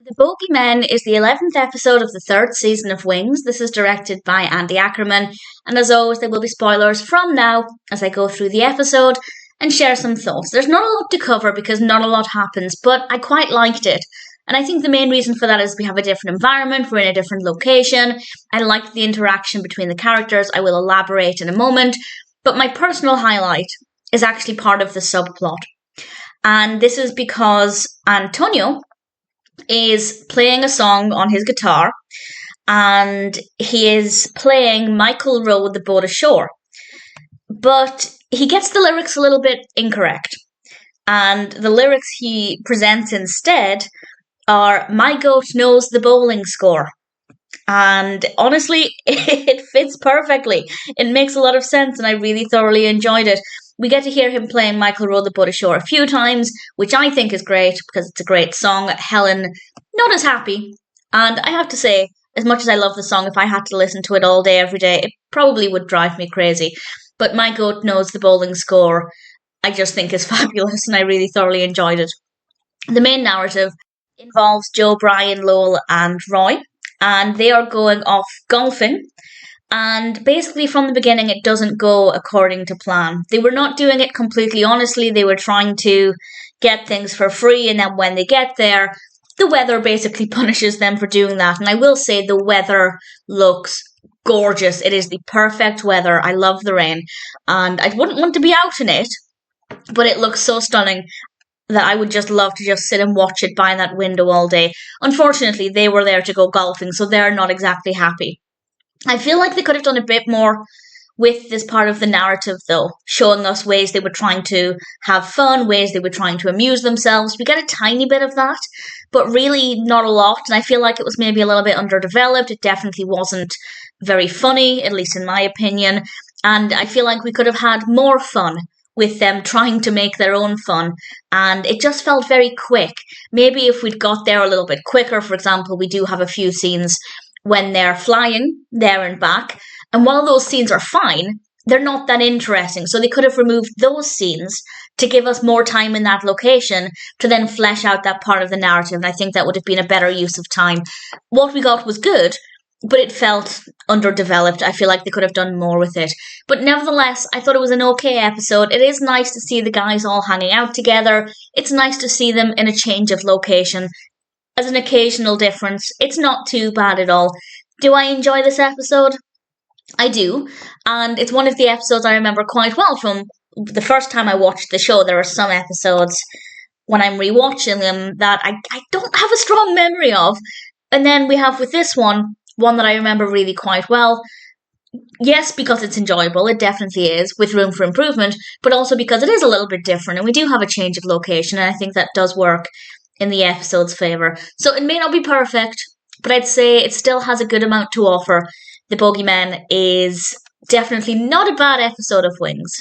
The Bogeymen is the 11th episode of the third season of Wings. This is directed by Andy Ackerman, and as always, there will be spoilers from now as I go through the episode and share some thoughts. There's not a lot to cover because not a lot happens, but I quite liked it. And I think the main reason for that is we have a different environment, we're in a different location. I like the interaction between the characters. I will elaborate in a moment. But my personal highlight is actually part of the subplot. And this is because Antonio is playing a song on his guitar, and he is playing Michael rowed the boat ashore. But he gets the lyrics a little bit incorrect. And the lyrics he presents instead are My goat knows the bowling score. And honestly, it fits perfectly. It makes a lot of sense, and I really thoroughly enjoyed it. We get to hear him playing Michael Row the Boat Ashore a few times, which I think is great because it's a great song. Helen, not as happy. And I have to say, as much as I love the song, if I had to listen to it all day, every day, it probably would drive me crazy. But My Goat Knows the Bowling Score, I just think is fabulous, and I really thoroughly enjoyed it. The main narrative involves Joe, Brian, Lowell, and Roy, and they are going off golfing. And basically, from the beginning, it doesn't go according to plan. They were not doing it completely honestly. They were trying to get things for free, and then when they get there, the weather basically punishes them for doing that. And I will say the weather looks gorgeous. It is the perfect weather. I love the rain, and I wouldn't want to be out in it, but it looks so stunning that I would just love to just sit and watch it by that window all day. Unfortunately, they were there to go golfing, so they're not exactly happy. I feel like they could have done a bit more with this part of the narrative, though, showing us ways they were trying to have fun, ways they were trying to amuse themselves. We get a tiny bit of that, but really not a lot, and I feel like it was maybe a little bit underdeveloped. It definitely wasn't very funny, at least in my opinion, and I feel like we could have had more fun with them trying to make their own fun, and it just felt very quick. Maybe if we'd got there a little bit quicker, for example, we do have a few scenes when they're flying there and back, and while those scenes are fine, they're not that interesting, so they could have removed those scenes to give us more time in that location to then flesh out that part of the narrative, and I think that would have been a better use of time. What we got was good, but it felt underdeveloped. I feel like they could have done more with it. But nevertheless, I thought it was an okay episode. It is nice to see the guys all hanging out together. It's nice to see them in a change of location. As an occasional difference, it's not too bad at all. Do I enjoy this episode? I do. And it's one of the episodes I remember quite well from the first time I watched the show. There are some episodes when I'm rewatching them that I don't have a strong memory of. And then we have with this one that I remember really quite well. Yes, because it's enjoyable, it definitely is, with room for improvement, but also because it is a little bit different, and we do have a change of location, and I think that does work in the episode's favour. So it may not be perfect, but I'd say it still has a good amount to offer. The Bogeyman is definitely not a bad episode of Wings.